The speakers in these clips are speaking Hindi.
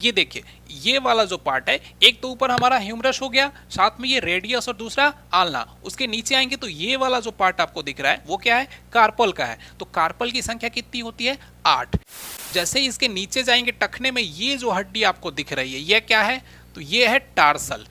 ये देखिए, ये वाला जो पार्ट है, एक तो ऊपर हमारा ह्यूमरस हो गया, साथ में ये रेडियस और दूसरा आल्ना। उसके नीचे आएंगे तो ये वाला जो पार्ट आपको दिख रहा है वो क्या है, कार्पल का है। तो कार्पल की संख्या कितनी होती है, 8। जैसे ही इसके नीचे जाएंगे टखने में, ये जो हड्डी आपको दिख रही है ये क्या है, तो ये है टार्सल।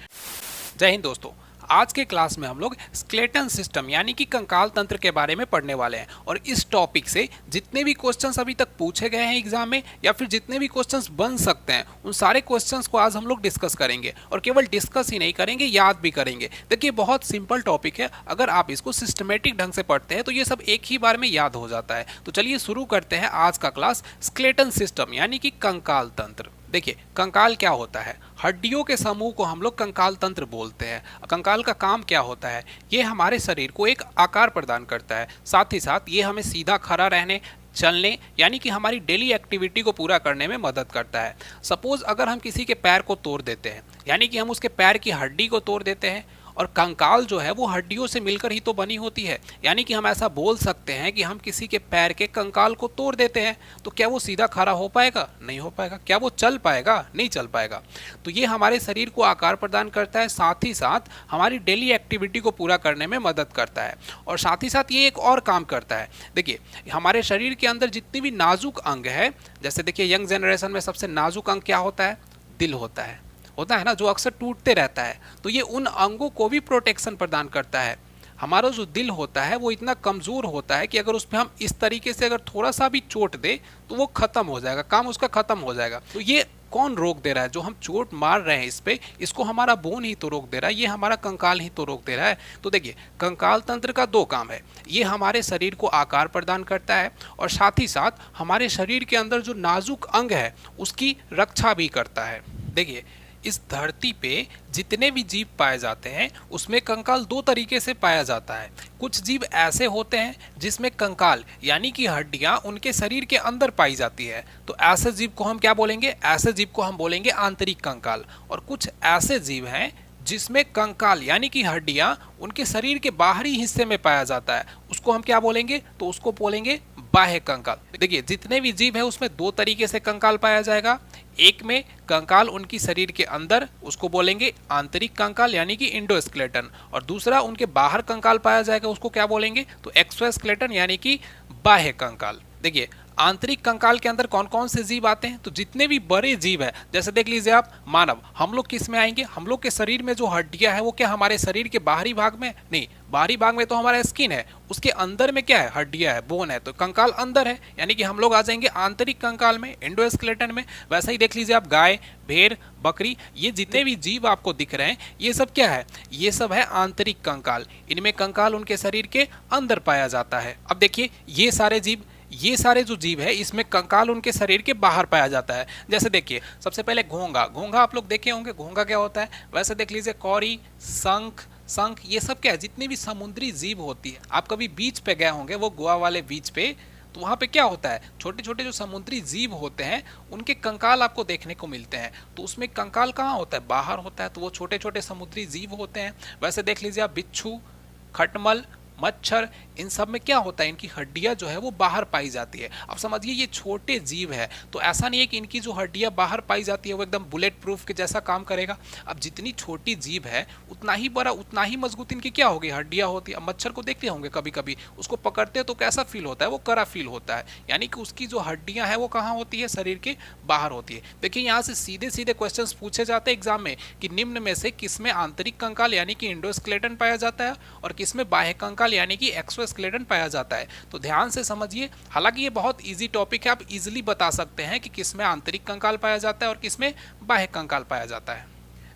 जय हिंद दोस्तों, आज के क्लास में हम लोग स्केलेटन सिस्टम यानी कि कंकाल तंत्र के बारे में पढ़ने वाले हैं। और इस टॉपिक से जितने भी क्वेश्चंस अभी तक पूछे गए हैं एग्जाम में, या फिर जितने भी क्वेश्चंस बन सकते हैं, उन सारे क्वेश्चंस को आज हम लोग डिस्कस करेंगे। और केवल डिस्कस ही नहीं करेंगे, याद भी करेंगे। देखिए, बहुत सिंपल टॉपिक है, अगर आप इसको सिस्टमेटिक ढंग से पढ़ते हैं तो ये सब एक ही बार में याद हो जाता है। तो चलिए शुरू करते हैं आज का क्लास, स्केलेटन सिस्टम यानी कि कंकाल तंत्र। देखिए, कंकाल क्या होता है, हड्डियों के समूह को हम लोग कंकाल तंत्र बोलते हैं। कंकाल का काम क्या होता है, ये हमारे शरीर को एक आकार प्रदान करता है, साथ ही साथ ये हमें सीधा खड़ा रहने, चलने यानी कि हमारी डेली एक्टिविटी को पूरा करने में मदद करता है। सपोज अगर हम किसी के पैर को तोड़ देते हैं, यानी कि हम उसके पैर की हड्डी को तोड़ देते हैं, और कंकाल जो है वो हड्डियों से मिलकर ही तो बनी होती है, यानी कि हम ऐसा बोल सकते हैं कि हम किसी के पैर के कंकाल को तोड़ देते हैं, तो क्या वो सीधा खड़ा हो पाएगा, नहीं हो पाएगा। क्या वो चल पाएगा, नहीं चल पाएगा। तो ये हमारे शरीर को आकार प्रदान करता है, साथ ही साथ हमारी डेली एक्टिविटी को पूरा करने में मदद करता है। और साथ ही साथ ये एक और काम करता है। देखिए, हमारे शरीर के अंदर जितनी भी नाजुक अंग है, जैसे देखिए यंग जनरेशन में सबसे नाजुक अंग क्या होता है, दिल होता है ना, जो अक्सर टूटते रहता है। तो ये उन अंगों को भी प्रोटेक्शन प्रदान करता है। हमारा जो दिल होता है वो इतना कमज़ोर होता है कि अगर उस पर हम इस तरीके से अगर थोड़ा सा भी चोट दे तो वो ख़त्म हो जाएगा, काम उसका ख़त्म हो जाएगा। तो ये कौन रोक दे रहा है, जो हम चोट मार रहे हैं इस पे, इसको हमारा बोन ही तो रोक दे रहा है, ये हमारा कंकाल ही तो रोक दे रहा है। तो देखिए, कंकाल तंत्र का दो काम है, ये हमारे शरीर को आकार प्रदान करता है और साथ ही साथ हमारे शरीर के अंदर जो नाजुक अंग है उसकी रक्षा भी करता है। देखिए, इस धरती पे जितने भी जीव पाए जाते हैं उसमें कंकाल दो तरीके से पाया जाता है। कुछ जीव ऐसे होते हैं जिसमें कंकाल यानी कि हड्डियां उनके शरीर के अंदर पाई जाती है, तो ऐसे जीव को हम क्या बोलेंगे, ऐसे जीव को हम बोलेंगे आंतरिक कंकाल। और कुछ ऐसे जीव हैं जिसमें कंकाल यानी कि हड्डियां उनके शरीर के बाहरी हिस्से में पाया जाता है, उसको हम क्या बोलेंगे, तो उसको बोलेंगे बाह्य कंकाल। देखिए, जितने भी जीव है उसमें दो तरीके से कंकाल पाया जाएगा। एक में कंकाल उनकी शरीर के अंदर, उसको बोलेंगे आंतरिक कंकाल यानी कि इंडोस्केलेटन, और दूसरा उनके बाहर कंकाल पाया जाएगा, उसको क्या बोलेंगे, तो एक्सोस्केलेटन यानी कि बाह्य कंकाल। देखिए, आंतरिक कंकाल के अंदर कौन कौन से जीव आते हैं, तो जितने भी बड़े जीव है, जैसे देख लीजिए आप मानव, हम लोग किस में आएंगे, हम लोग के शरीर में जो हड्डियां है वो क्या हमारे शरीर के बाहरी भाग में, नहीं, बाहरी भाग में तो हमारा स्किन है, उसके अंदर में क्या है, हड्डियां है, बोन है, तो कंकाल अंदर है, यानी कि हम लोग आ जाएंगे आंतरिक कंकाल में, इंडोस्केलेटन में। वैसा ही देख लीजिए आप, गाय, भेड़, बकरी, ये जितने भी जीव आपको दिख रहे हैं ये सब क्या है, ये सब है आंतरिक कंकाल। इनमें कंकाल उनके शरीर के अंदर पाया जाता है। अब देखिए, ये सारे जो जीव है इसमें कंकाल उनके शरीर के बाहर पाया जाता है। जैसे देखिए, सबसे पहले घोंगा आप लोग देखे होंगे, घोंगा क्या होता है। वैसे देख लीजिए कौरी, शंख, ये सब क्या है, जितनी भी समुद्री जीव होती है, आप कभी बीच पे गए होंगे, वो गोवा वाले बीच पे, तो वहाँ पे क्या होता है, छोटे छोटे जो समुद्री जीव होते हैं उनके कंकाल आपको देखने को मिलते हैं। तो उसमें कंकाल कहाँ होता है, बाहर होता है, तो वो छोटे छोटे समुद्री जीव होते हैं। वैसे देख लीजिए आप, बिच्छू, खटमल, मच्छर, इन सब में क्या होता है, इनकी हड्डियां जो है वो बाहर पाई जाती है। अब समझिए ये छोटे जीव है, तो ऐसा नहीं है कि इनकी जो हड्डियां बाहर पाई जाती है वो एकदम बुलेट प्रूफ के जैसा काम करेगा। अब जितनी छोटी जीव है उतना ही बड़ा, उतना ही मजबूत इनकी क्या होगी, हड्डियां होती है। अब मच्छर को देखते होंगे कभी कभी, उसको पकड़ते हैं तो कैसा फील होता है, वो कड़ा फील होता है, यानी कि उसकी जो हड्डियां है वो कहाँ होती है, शरीर के बाहर होती है। देखिए, यहाँ से सीधे सीधे क्वेश्चन पूछे जाते हैं एग्जाम में कि निम्न में से किसमें आंतरिक कंकाल यानी कि इंडोस्केलेटन पाया जाता है और किसमें बाह्य कंकाल यानी कि एक्सोस्केलेटन पाया जाता है। तो ध्यान से समझिए, हालांकि ये बहुत इजी टॉपिक है, आप इजीली बता सकते हैं कि किसमें आंतरिक कंकाल पाया जाता है और किसमें बाह्य कंकाल पाया जाता है।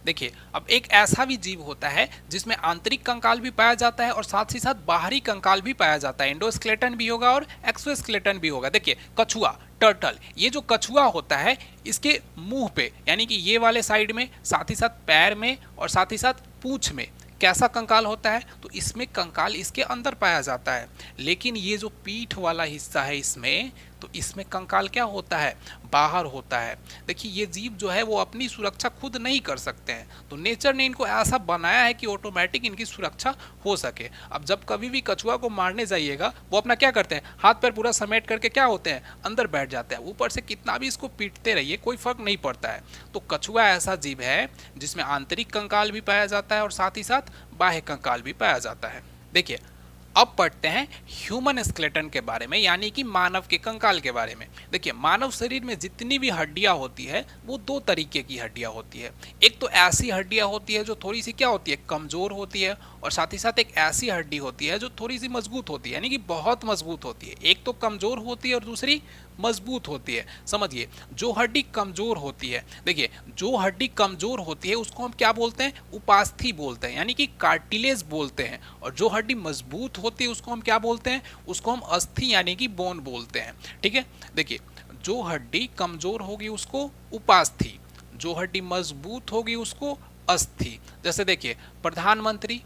देखिए, अब एक ऐसा भी जीव होता है जिसमें आंतरिक कंकाल भी पाया जाता है और साथ ही साथ बाहरी कंकाल भी पाया जाता है, इंडोस्केलेटन भी होगा और एक्सोस्केलेटन भी होगा। देखिए, कछुआ, टर्टल, ये जो कछुआ होता है इसके मुंह पे यानी कि ये वाले साइड में, साथ ही साथ पैर में और साथ ही साथ पूंछ में कैसा कंकाल होता है, तो इसमें कंकाल इसके अंदर पाया जाता है। लेकिन ये जो पीठ वाला हिस्सा है इसमें, तो इसमें कंकाल क्या होता है, बाहर होता है। देखिए ये जीव जो है वो अपनी सुरक्षा खुद नहीं कर सकते हैं, तो नेचर ने इनको ऐसा बनाया है कि ऑटोमेटिक इनकी सुरक्षा हो सके। अब जब कभी भी कछुआ को मारने जाइएगा, वो अपना क्या करते हैं, हाथ पैर पूरा समेट करके क्या होते हैं, अंदर बैठ जाते हैं। ऊपर से कितना भी इसको पीटते रहिए कोई फर्क नहीं पड़ता है। तो कछुआ ऐसा जीव है जिसमें आंतरिक कंकाल भी पाया जाता है और साथ ही साथ बाह्य कंकाल भी पाया जाता है। देखिए अब पढ़ते हैं ह्यूमन स्केलेटन के बारे में, यानी कि मानव के कंकाल के बारे में। देखिए मानव शरीर में जितनी भी हड्डियां होती है वो दो तरीके की हड्डियां होती है। एक तो ऐसी हड्डियां होती है जो थोड़ी सी क्या होती है, कमजोर होती है, और साथ ही साथ एक ऐसी हड्डी होती है जो थोड़ी सी मजबूत होती है, यानी कि बहुत मजबूत होती है। एक तो कमजोर होती है और दूसरी मजबूत होती है। समझिए जो हड्डी कमजोर होती है, देखिए जो हड्डी कमजोर होती है उसको हम क्या बोलते हैं, उपास्थि बोलते हैं, यानी कि कार्टिलेज बोलते हैं। और जो हड्डी मजबूत होती है उसको हम क्या बोलते हैं, उसको हम अस्थि यानी कि बोन बोलते हैं। ठीक है, देखिए जो हड्डी कमजोर होगी उसको उपास्थि, जो हड्डी मजबूत होगी उसको अस्थि। जैसे देखिए प्रधानमंत्री,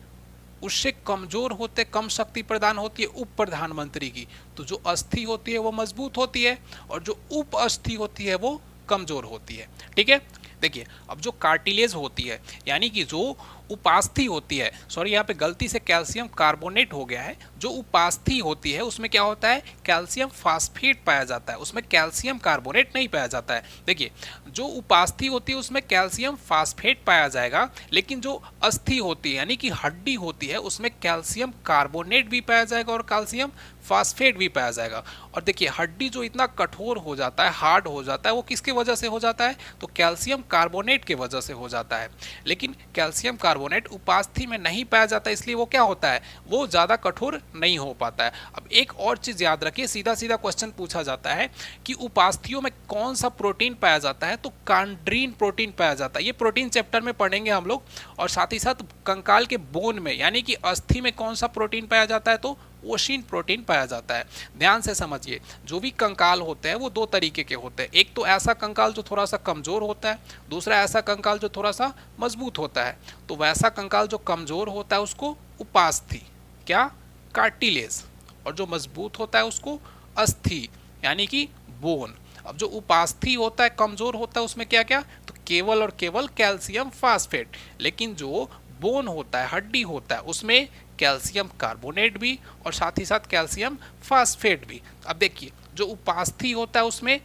उससे कमजोर होते, कम शक्ति प्रदान होती है उप प्रधानमंत्री की, तो जो अस्थि होती है वो मजबूत होती है और जो उप अस्थि होती है वो कमजोर होती है। ठीक है, देखिए अब जो कार्टिलेज होती है यानी कि जो उपास्थि होती है, सॉरी यहाँ पे गलती से कैल्शियम कार्बोनेट हो गया है, जो उपास्थि होती है उसमें क्या होता है, कैल्शियम फास्फेट पाया जाता है, उसमें कैल्शियम कार्बोनेट नहीं पाया जाता है। देखिए जो उपास्थि होती है उसमें कैल्शियम फास्फेट पाया जाएगा, लेकिन जो अस्थि होती है यानी कि हड्डी होती है उसमें कैल्शियम कार्बोनेट भी पाया जाएगा और कैल्शियम फास्फेट भी पाया जाएगा। और देखिए हड्डी जो इतना कठोर हो जाता है, हार्ड हो जाता है, वो किसके वजह से हो जाता है, तो कैल्शियम कार्बोनेट के वजह से हो जाता है। लेकिन कैल्शियम कार्बोनेट उपास्थि में नहीं पाया जाता, इसलिए वो क्या होता है, वो ज़्यादा कठोर नहीं हो पाता है। अब एक और चीज़ याद रखिए, सीधा सीधा क्वेश्चन पूछा जाता है कि उपास्थियों में कौन सा प्रोटीन पाया जाता है, तो कांड्रीन प्रोटीन पाया जाता है। ये प्रोटीन चैप्टर में पढ़ेंगे हम लोग। और साथ ही साथ कंकाल के बोन में यानी कि अस्थि में कौन सा प्रोटीन पाया जाता है, तो ओशिन प्रोटीन पाया जाता है। ध्यान से समझिए, जो भी कंकाल होते हैं वो दो तरीके के होते हैं। एक तो ऐसा कंकाल जो थोड़ा सा कमजोर होता है, दूसरा ऐसा कंकाल जो थोड़ा सा मजबूत होता है। तो वैसा कंकाल जो कमजोर होता है उसको उपास्थि, क्या, कार्टिलेज, और जो मजबूत होता है उसको अस्थि यानी कि बोन। अब जो उपास्थि होता है, कमजोर होता है, उसमें क्या क्या, तो केवल और केवल कैल्शियम फास्फेट। लेकिन जो बोन होता है, हड्डी होता है, उसमें कैल्शियम कार्बोनेट भी और साथ ही साथ कैल्शियम फास्फेट भी। अब देखिए जो उपास्थि होता है उसमें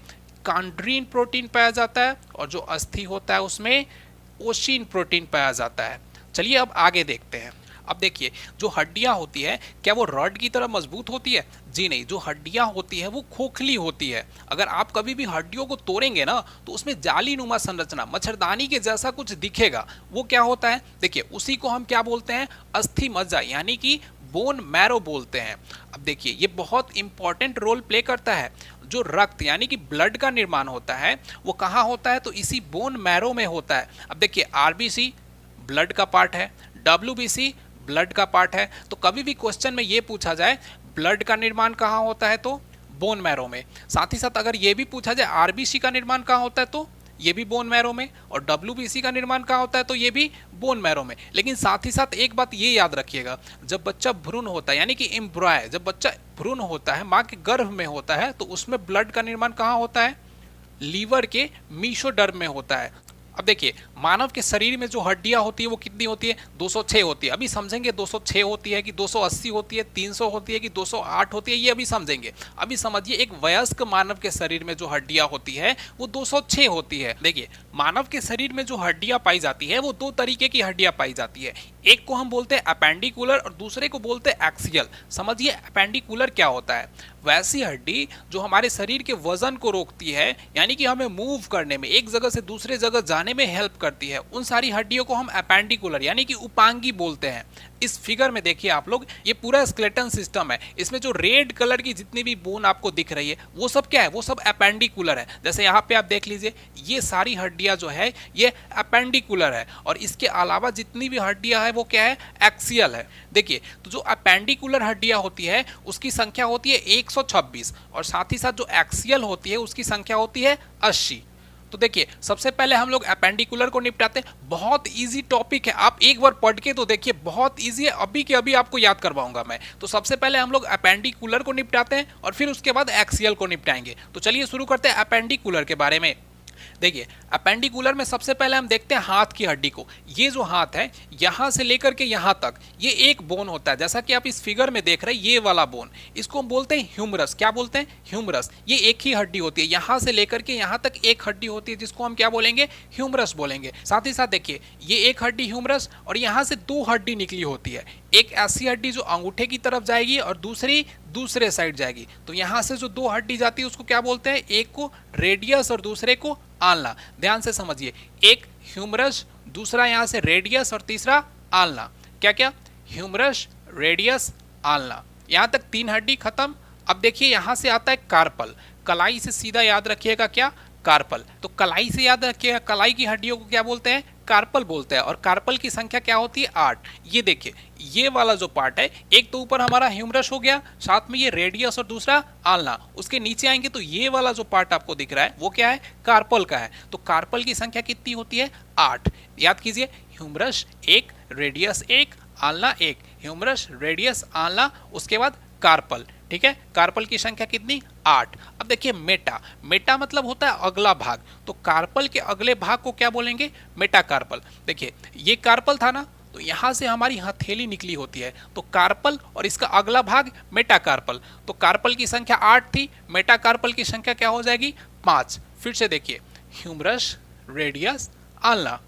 कांड्रीन प्रोटीन पाया जाता है और जो अस्थि होता है उसमें ओशिन प्रोटीन पाया जाता है। चलिए अब आगे देखते हैं। अब देखिए जो हड्डियां होती है क्या वो रॉड की तरह मजबूत होती है, जी नहीं। जो हड्डियां होती है वो खोखली होती है। अगर आप कभी भी हड्डियों को तोड़ेंगे ना तो उसमें जाली नुमा संरचना, मच्छरदानी के जैसा कुछ दिखेगा, वो क्या होता है, देखिए उसी को हम क्या बोलते हैं, अस्थि मज्जा यानी कि बोन मैरो बोलते हैं। अब देखिए ये बहुत इंपॉर्टेंट रोल प्ले करता है। जो रक्त यानी कि ब्लड का निर्माण होता है वो कहाँ होता है, तो इसी बोन मैरो में होता है। अब देखिए आरबीसी ब्लड का पार्ट है, डब्ल्यूबीसी ब्लड का पार्ट है। तो कभी भी क्वेश्चन में ये पूछा जाए ब्लड का निर्माण कहाँ होता है, तो बोन मैरो में। साथ ही साथ अगर ये भी पूछा जाए आरबीसी का निर्माण कहाँ होता है, तो ये भी बोन मैरो में, और डब्ल्यूबीसी का निर्माण कहाँ होता है, तो ये भी बोन मैरो में। लेकिन साथ ही साथ एक बात ये याद रखिएगा, जब बच्चा भ्रूण होता है यानी कि एम्ब्रॉय, जब बच्चा भ्रूण होता है, माँ के गर्भ में होता है, तो उसमें ब्लड का निर्माण कहाँ होता है, लीवर के मीशोडर्म में होता है। अब देखिए मानव के शरीर में जो हड्डियां होती है वो कितनी होती है, 206 होती है। अभी समझेंगे 206 होती है कि 280 होती है, 300 होती है कि 208 होती है, ये अभी समझेंगे। अभी समझिए एक वयस्क मानव के शरीर में जो हड्डियां होती है वो 206 होती है। देखिए मानव के शरीर में जो हड्डियां पाई जाती है वो दो तरीके की हड्डियां पाई जाती है। एक को हम बोलते हैं अपेंडिकुलर और दूसरे को बोलते हैं एक्सियल। समझिए अपेंडिकुलर क्या होता है, वैसी हड्डी जो हमारे शरीर के वजन को रोकती है, यानी कि हमें मूव करने में, एक जगह से दूसरे जगह जाने में हेल्प करती है, उन सारी हड्डियों को हम अपेंडिकुलर यानी कि उपांगी बोलते हैं। इस फिगर में देखिए आप लोग, ये पूरा स्केलेटन सिस्टम है। इसमें जो रेड कलर की जितनी भी बोन आपको दिख रही है वो सब क्या है, वो सब अपेंडिकुलर है। जैसे यहाँ पे आप देख लीजिए ये सारी हड्डियां जो है ये अपेंडिकुलर है, और इसके अलावा जितनी भी हड्डियां है वो क्या है, एक्सियल है। देखिए तो जो अपेंडिकुलर हड्डियां होती है उसकी संख्या होती है 126, और साथ ही साथ जो एक्सियल होती है उसकी संख्या होती है 80। तो देखिए सबसे पहले हम लोग अपेंडिकुलर को निपटाते हैं। बहुत इजी टॉपिक है, आप एक बार पढ़ के तो देखिए, बहुत इजी है, अभी के अभी आपको याद करवाऊंगा मैं। तो सबसे पहले हम लोग अपेंडिकुलर को निपटाते हैं और फिर उसके बाद एक्सियल को निपटाएंगे। तो चलिए शुरू करते हैं अपेंडिकुलर के बारे में। देखिए अपेंडिकुलर में सबसे पहले हम देखते हैं हाथ की हड्डी को। ये जो हाथ है यहां से लेकर के यहां तक ये एक बोन होता है, जैसा कि आप इस फिगर में देख रहे हैं, ये वाला बोन, इसको हम बोलते हैं ह्यूमरस। क्या बोलते हैं? ह्यूमरस। ये एक ही हड्डी होती है, यहां से लेकर के यहां तक एक हड्डी होती है, जिसको हम क्या बोलेंगे? ह्यूमरस बोलेंगे। साथ ही साथ देखिए ये एक हड्डी ह्यूमरस और यहां से दो हड्डी निकली होती है, एक ऐसी हड्डी जो अंगूठे की तरफ जाएगी और दूसरी दूसरे साइड जाएगी। तो यहां से जो दो हड्डी जाती है उसको क्या बोलते हैं? एक को रेडियस और दूसरे को आल्ना। ध्यान से समझिए, एक ह्यूमरस, दूसरा यहां से रेडियस और तीसरा आल्ना। क्या क्या? Humerus, radius, ulna. यहां तक तीन हड्डी खत्म। अब देखिए यहां से आता है कार्पल। कलाई से सीधा याद रखिएगा क्या? कार्पल। तो कलाई से याद रखिएगा, कलाई की हड्डियों को क्या बोलते हैं? कार्पल बोलते हैं। और कार्पल की संख्या क्या होती है? 8। ये देखिए ये वाला जो पार्ट है, एक तो ऊपर हमारा ह्यूमरस हो गया, साथ में ये रेडियस और दूसरा आल्ना। उसके नीचे आएंगे तो ये वाला जो पार्ट आपको दिख रहा है वो क्या है? कार्पल का है। तो कार्पल की संख्या कितनी होती है? 8। याद कीजिए, ह्यूमरस 1, रेडियस 1, आल्ना 1। ह्यूमरस, रेडियस, आल्ना, उसके बाद कार्पल। ठीक है, कार्पल की संख्या कितनी? 8। अब देखिए मेटा। मेटा मतलब होता है अगला भाग। तो कार्पल के अगले भाग को क्या बोलेंगे? मेटाकार्पल। देखिए ये कार्पल था ना, तो यहां से हमारी हथेली निकली होती है, तो कार्पल और इसका अगला भाग मेटाकार्पल। तो कार्पल की संख्या 8 थी, मेटाकार्पल की संख्या क्या हो जाएगी? 5। फिर से देखिए, ह्यूमरस, रेडियस, आल्ना,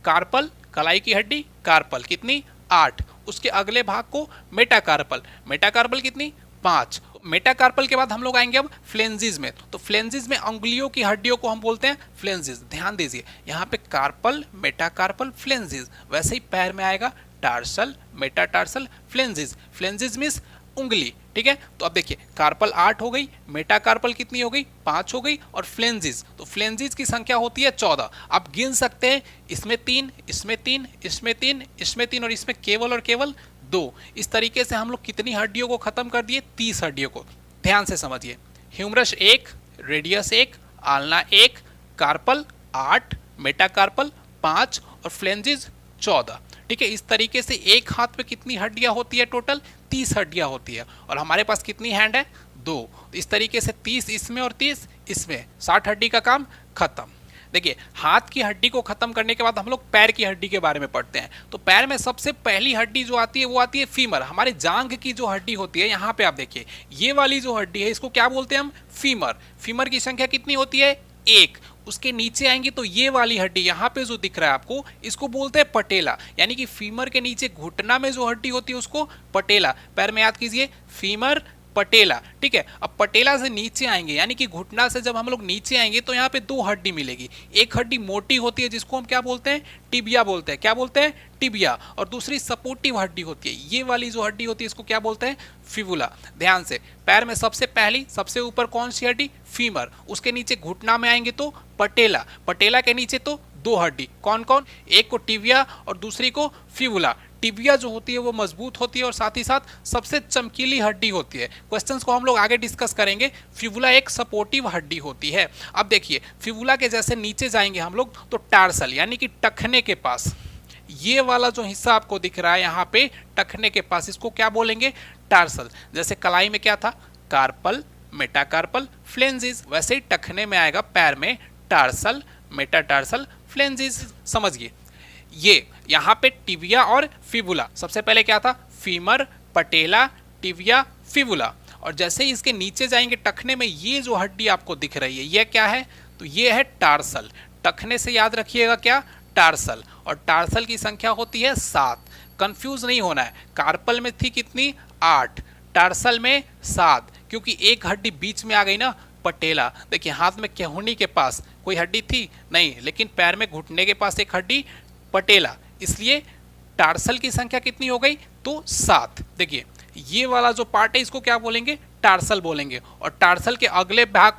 कार्पल, कलाई की हड्डी, कार्पल कितनी? 8। उसके अगले भाग को मेटाकार्पल। मेटाकार्पल कितनी? 5। मेटाकार्पल के बाद हम लोग आएंगे अब फ्लेंजिस में। तो फ्लेंजिस में अंगुलियों की हड्डियों को हम बोलते हैं फ्लेंजिस। ध्यान दीजिए यहाँ पे कार्पल, मेटाकार्पल, फ्लेंजिस। वैसे ही पैर में आएगा टार्सल, मेटाटार्सल, फ्लेंजिस। फ्लेंजिस मींस उंगली। ठीक है, तो अब देखिए कार्पल 8 हो गई, मेटाकार्पल कितनी हो गई? 5 हो गई, और फ्लेंजिस, तो फ्लेंजिस की संख्या होती है 14। आप गिन सकते हैं, इसमें 3, इसमें 3, इसमें 3, इसमें 3 और इसमें केवल और केवल 2। इस तरीके से हम लोग कितनी हड्डियों को खत्म कर दिए? 30 हड्डियों को। ध्यान से समझिए, ह्यूमरस 1, रेडियस 1, आल्ना 1, कार्पल 8, मेटाकार्पल 5 और फ्लेंजिस 14। ठीक है, इस तरीके से एक हाथ पे कितनी हड्डियां होती है? टोटल 30 हड्डियां होती है। और हमारे पास कितनी हैंड है? 2। इस तरीके से 30 इसमें और 30 इसमें, 60 हड्डी का काम खत्म। देखिए हाथ की हड्डी को खत्म करने के बाद हम लोग पैर की हड्डी के बारे में पढ़ते हैं। तो पैर में सबसे पहली हड्डी जो आती है वो आती है फीमर। हमारे जांघ की जो हड्डी होती है, यहाँ पे आप देखिए ये वाली जो हड्डी है इसको क्या बोलते हैं हम? फीमर। फीमर की संख्या कितनी होती है? 1। उसके नीचे आएंगे तो ये वाली हड्डी यहाँ पे जो दिख रहा है आपको, इसको बोलते हैं पटेला। यानी कि फीमर के नीचे घुटना में जो हड्डी होती है उसको पटेला। पैर में याद कीजिए, फीमर, पटेला। ठीक है, अब पटेला से नीचे आएंगे, यानी कि घुटना से जब हम लोग नीचे आएंगे तो यहाँ पे 2 हड्डी मिलेगी। एक हड्डी मोटी होती है जिसको हम क्या बोलते हैं? टिबिया बोलते हैं। क्या बोलते हैं? टिबिया। और दूसरी सपोर्टिव हड्डी होती है, ये वाली जो हड्डी होती है इसको क्या बोलते हैं? फिबुला। ध्यान से, पैर में सबसे पहली सबसे ऊपर कौन सी हड्डी? फीमर। उसके नीचे घुटना में आएंगे तो पटेला। पटेला के नीचे तो 2 हड्डी, कौन कौन? एक को टिबिया और दूसरी को फिबुला। टिबिया जो होती है वो मजबूत होती है और साथ ही साथ सबसे चमकीली हड्डी होती है। क्वेश्चंस को हम लोग आगे डिस्कस करेंगे। फिबुला एक सपोर्टिव हड्डी होती है। अब देखिए फिबुला के जैसे नीचे जाएंगे हम लोग तो टार्सल, यानी कि टखने के पास, ये वाला जो हिस्सा आपको दिख रहा है यहाँ पे टखने के पास, इसको क्या बोलेंगे? टार्सल। जैसे कलाई में क्या था? Carpal, metacarpal, phalanges. वैसे ही टखने में आएगा पैर में टार्सल, मेटाटार्सल, फ्लेंजिस। समझिए, ये यहाँ पे टिबिया और फिबुला। सबसे पहले क्या था? फीमर, पटेला, टिबिया, फिबुला। और जैसे ही इसके नीचे जाएंगे टखने में, ये जो हड्डी आपको दिख रही है ये क्या है? तो ये है टार्सल। टखने से याद रखिएगा क्या? टार्सल। और टार्सल की संख्या होती है 7। कंफ्यूज नहीं होना है, कार्पल में थी कितनी? 8, टार्सल में 7, क्योंकि एक हड्डी बीच में आ गई ना, पटेला। देखिए हाथ में केहूनी के पास कोई हड्डी थी नहीं, लेकिन पैर में घुटने के पास एक हड्डी पटेला, इसलिए टार्सल की संख्या कितनी हो गई? तो 7। देखिए ये वाला जो पार्ट है इसको क्या बोलेंगे? टार्सल बोलेंगे। और टार्सल के अगले भाग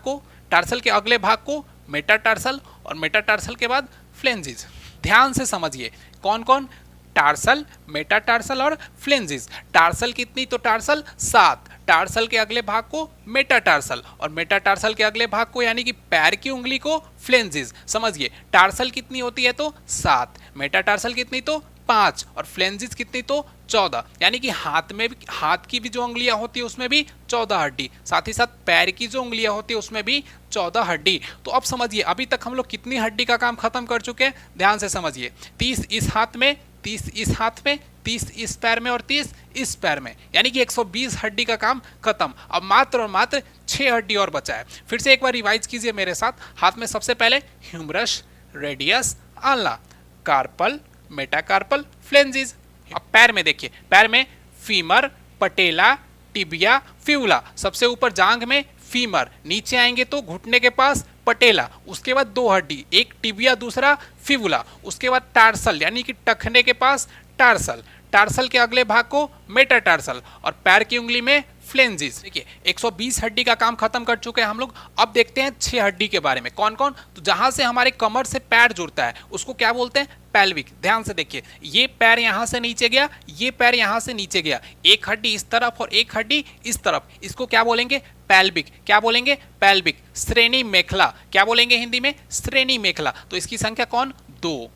को मेटाटार्सल, और मेटाटार्सल के बाद फ्लेंजिस। ध्यान से समझिए, कौन कौन? टार्सल, मेटाटार्सल और फ्लेंजिस। टार्सल कितनी? तो टार्सल 7, टार्सल के अगले भाग को मेटाटार्सल और मेटाटार्सल के अगले भाग को यानी कि पैर की उंगली को फ्लेंजिस। समझिए, टार्सल कितनी होती है तो 7, मेटाटार्सल कितनी तो 5 और फ्लेंजिस कितनी तो 14, यानी कि हाथ की भी जो उंगलियां होती है उसमें भी 14 हड्डी, साथ ही साथ पैर की जो उंगलियां होती है उसमें भी 14 हड्डी। तो अब समझिए अभी तक हम लोग कितनी हड्डी का काम खत्म कर चुके हैं, ध्यान से समझिए। 30 इस हाथ में, 30 इस हाथ में, 30 इस पैर में और 30 इस पैर में, यानी कि 120 हड्डी का काम खत्म। अब मात्र और मात्र 6 हड्डी और बचा है। फिर से एक बार रिवाइज कीजिए मेरे साथ। हाथ में सबसे पहले humerus, radius, ulna, carpal, metacarpal, phalanges. अब पैर में देखिए, पैर में फीमर, पटेला, टिबिया, फिबुला। सबसे ऊपर जांघ में फीमर, नीचे आएंगे तो घुटने के पास पटेला, उसके बाद 2 हड्डी, एक टिबिया दूसरा फिबुला, उसके बाद टार्सल यानी कि टखने के पास टार्सल, टार्सल के अगले भाग को मेटाटार्सल और पैर की उंगली में फ्लेंजिस। देखिए 120 हड्डी का काम खत्म कर चुके हैं हम लोग। अब देखते हैं 6 हड्डी के बारे में। कौन कौन? तो जहां से हमारे कमर से पैर जुड़ता है उसको क्या बोलते हैं? पेल्विक। ध्यान से देखिए, ये पैर यहां से नीचे गया, ये पैर यहां से नीचे गया, एक हड्डी इस तरफ और एक हड्डी इस तरफ, इसको क्या बोलेंगे? पेल्विक। क्या बोलेंगे? पेल्विक। श्रेणी मेखला, क्या बोलेंगे हिंदी में? श्रेणी मेखला। तो इसकी संख्या कौन? 2।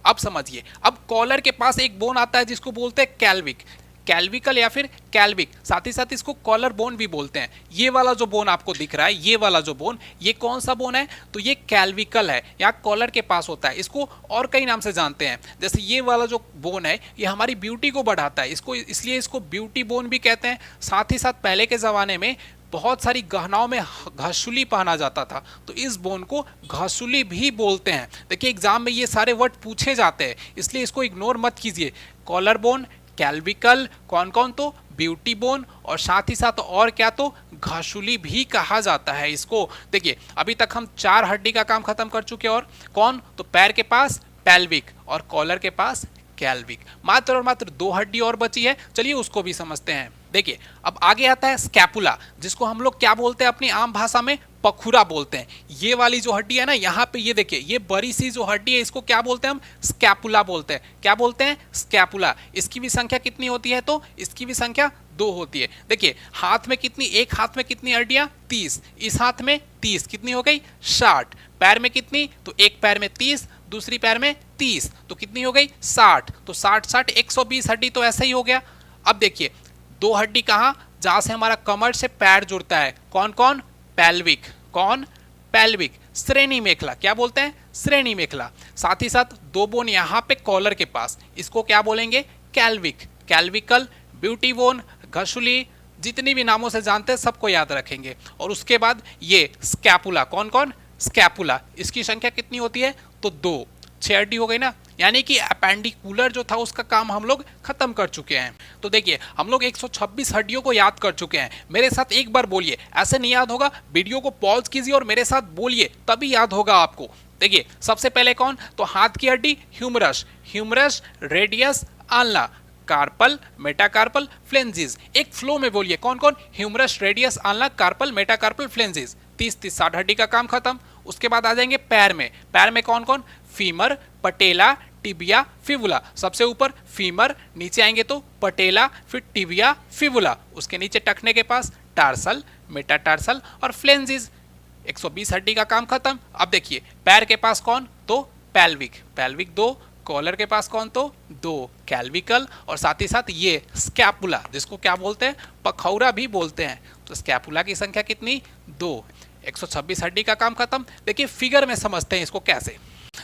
अब समझिए, अब कॉलर के पास एक बोन आता है जिसको बोलते हैं कैल्विक, कैल्विकल या फिर कैल्विक, साथ ही साथ इसको कॉलर बोन भी बोलते हैं। ये वाला जो बोन आपको दिख रहा है, ये वाला जो बोन, ये कौन सा बोन है? तो ये कैल्विकल है, या कॉलर के पास होता है। इसको और कई नाम से जानते हैं, जैसे ये वाला जो बोन है ये हमारी ब्यूटी को बढ़ाता है, इसको इसलिए इसको ब्यूटी बोन भी कहते हैं। साथ ही साथ पहले के ज़माने में बहुत सारी गहनाओं में घसुली पहना जाता था, तो इस बोन को घसुली भी बोलते हैं। देखिए एग्जाम में ये सारे वर्ड पूछे जाते हैं, इसलिए इसको इग्नोर मत कीजिए। कॉलर बोन, कैल्विकल, कौन कौन? तो ब्यूटी बोन, और साथ ही साथ और क्या? तो घसुली भी कहा जाता है इसको। देखिए अभी तक हम 4 हड्डी का काम खत्म कर चुके हैं। और कौन? तो पैर के पास पेल्विक और कॉलर के पास कैल्विक। मात्र और मात्र 2 हड्डी और बची है, चलिए उसको भी समझते हैं। देखिए अब आगे आता है स्कैपुला, जिसको हम लोग क्या बोलते हैं अपनी आम भाषा में? पखुरा बोलते हैं। ये वाली जो हड्डी है ना, यहाँ पे ये देखिए, ये बड़ी सी जो हड्डी है इसको क्या बोलते हैं हम? स्कैपुला बोलते हैं। क्या बोलते हैं? स्कैपुला। इसकी भी संख्या कितनी होती है? तो इसकी भी संख्या 2 होती है। देखिए हाथ में कितनी, एक हाथ में कितनी हड्डियां? 30, इस हाथ में 30, कितनी हो गई? 60। पैर में कितनी? तो एक पैर में 30, दूसरी पैर में 30, तो कितनी हो गई? 60। तो 60 120 हड्डी तो ऐसा ही हो गया। अब देखिए 2 हड्डी कहाँ? जहां से हमारा कमर से पैर जुड़ता है। कौन कौन? पेल्विक। कौन? पेल्विक। श्रेणी मेखला, क्या बोलते हैं? श्रेणी मेखला। साथ ही साथ 2 बोन यहाँ पे कॉलर के पास, इसको क्या बोलेंगे? कैल्विक, कैल्विकल, ब्यूटी बोन, घसुली, जितनी भी नामों से जानते हैं सबको याद रखेंगे। और उसके बाद ये स्कैपुला, कौन कौन? स्कैपुला। इसकी संख्या कितनी होती है? तो 2। 6 हड्डी हो गई ना, यानी कि अपेंडिकुलर जो था उसका काम हम लोग खत्म कर चुके हैं। तो देखिए हम लोग 126 हड्डियों को याद कर चुके हैं। मेरे साथ एक बार बोलिए, ऐसे नहीं याद होगा, वीडियो को पॉज कीजिए और मेरे साथ बोलिए, तभी याद होगा आपको। देखिए सबसे पहले कौन? तो हाथ की हड्डी humerus, humerus, radius, ulna, carpal, metacarpal, phalanges. एक फ्लो में बोलिए, कौन कौन? Humerus, radius, ulna, carpal, metacarpal, phalanges. 30 60 हड्डी का काम खत्म। उसके बाद आ जाएंगे पैर में। पैर में कौन कौन? फीमर, पटेला, टिबिया, फिबुला। सबसे ऊपर फीमर, नीचे आएंगे तो पटेला, फिर टिबिया, फिबुला, उसके नीचे टखने के पास टार्सल, मेटाटार्सल और फ्लेंजिस। 120 हड्डी का काम खत्म। अब देखिए पैर के पास कौन? तो पेल्विक, पेल्विक 2, कॉलर के पास कौन? तो 2, कैल्विकल, और साथ ही साथ ये स्कैपुला, जिसको क्या बोलते हैं? पखौरा भी बोलते हैं। तो स्कैपुला की संख्या कितनी? 2। 126 हड्डी का काम खत्म। देखिए फिगर में समझते हैं इसको कैसे।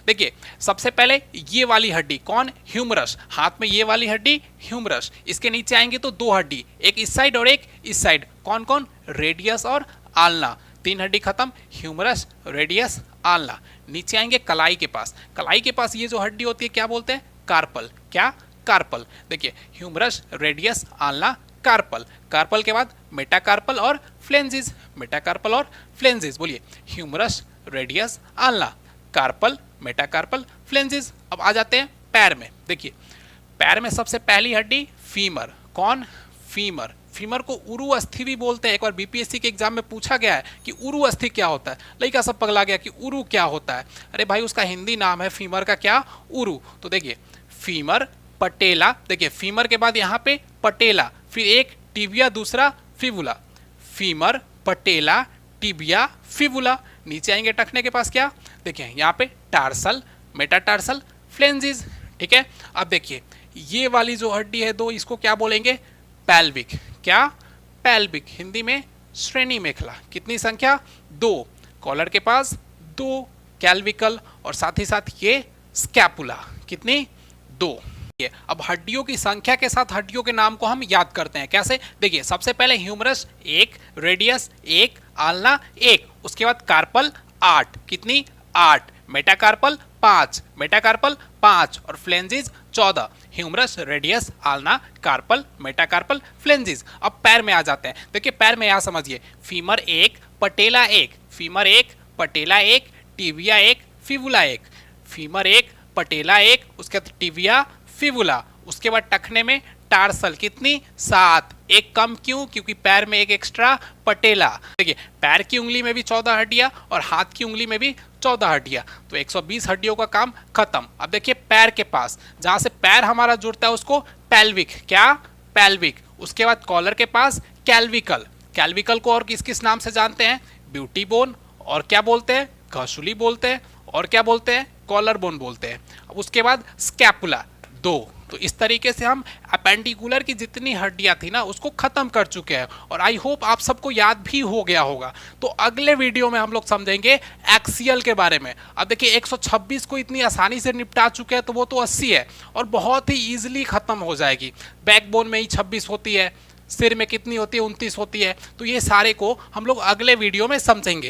देखिए सबसे पहले ये वाली हड्डी कौन? ह्यूमरस। हाथ में ये वाली हड्डी ह्यूमरस। इसके नीचे आएंगे तो 2 हड्डी, एक इस साइड और एक इस साइड। कौन कौन? रेडियस और आल्ना। 3 हड्डी खत्म, ह्यूमरस, रेडियस, आल्ना। नीचे आएंगे कलाई के पास। कलाई के पास ये जो हड्डी होती है क्या बोलते हैं? कार्पल। क्या? कार्पल। देखिए humerus, radius, ulna, carpel. Carpel के बाद मेटाकार्पल और फ्लेंजिस, मेटाकार्पल और फ्लेंजिस। बोलिए humerus, radius, ulna, carpal, metacarpal, phalanges. अब आ जाते हैं पैर में। देखिए पैर में सबसे पहली हड्डी फीमर। कौन? फीमर। फीमर को उरु अस्थि भी बोलते हैं। एक बार बीपीएससी के एग्जाम में पूछा गया है कि उरु अस्थि क्या होता है। लड़का सब पगला गया कि उरु क्या होता है। अरे भाई उसका हिंदी नाम है फीमर का, क्या? उरु। तो देखिए फीमर, पटेला। देखिए फीमर के बाद यहाँ पे पटेला, फिर एक टिबिया, दूसरा फिबुला, फीमर, पटेला, टिबिया, फिबुला। नीचे आएंगे टखने के पास क्या, देखिए यहाँ पे टार्सल, मेटाटार्सल, फ्लेंजिस। ठीक है, अब देखिए ये वाली जो हड्डी है दो, इसको क्या बोलेंगे, पैल्विक। क्या, पैल्विक, हिंदी में श्रेणी मेखला। कितनी संख्या, 2, कॉलर के पास 2, कैल्विकल, और साथ ही साथ ये स्कैपुला, कितनी, 2। अब हड्डियों की संख्या के साथ हड्डियों के नाम को हम याद करते हैं कैसे, देखिए सबसे पहले ह्यूमरस 1, रेडियस 1, आल्ना 1, उसके बाद कार्पल 8, कितनी, 8, मेटाकार्पल 5, मेटाकार्पल 5, और phalanges 14। Humerus, radius, ulna, carpal, metacarpal, phalanges. अब पैर में आ जाते हैं, देखिए पैर में यहाँ समझिए, फीमर 1, पटेला 1, फीमर 1, पटेला 1, टिबिया 1, फिबुला 1, फीमर 1, पटेला 1, उसके बाद टिबिया, फिबुला, उसके बाद टखने में टार्सल, कितनी, 7, एक कम क्यों, क्योंकि पैर में एक एक्स्ट्रा पटेला। देखिए पैर की उंगली में भी 14 हड्डियां और हाथ की उंगली में भी 14 हड्डियां, तो 120 हड्डियों का काम खत्म। अब देखिए पैर के पास, जहां से पैर हमारा जुड़ता है उसको पैल्विक, क्या, पैल्विक। उसके बाद कॉलर के पास कैल्विकल, कैल्विकल को और किस किस नाम से जानते हैं, ब्यूटी बोन, और क्या बोलते हैं, घसुली बोलते हैं, और क्या बोलते हैं, कॉलर बोन बोलते हैं। अब उसके बाद स्कैपुला 2। तो इस तरीके से हम अपेंडिकुलर की जितनी हड्डियां थी ना उसको खत्म कर चुके हैं, और आई होप आप सबको याद भी हो गया होगा। तो अगले वीडियो में हम लोग समझेंगे एक्सियल के बारे में। अब देखिए 126 को इतनी आसानी से निपटा चुके हैं, तो वो तो 80 है और बहुत ही ईजिली खत्म हो जाएगी। बैकबोन में ही 26 होती है, सिर में कितनी होती है, 29 होती है। तो ये सारे को हम लोग अगले वीडियो में समझेंगे।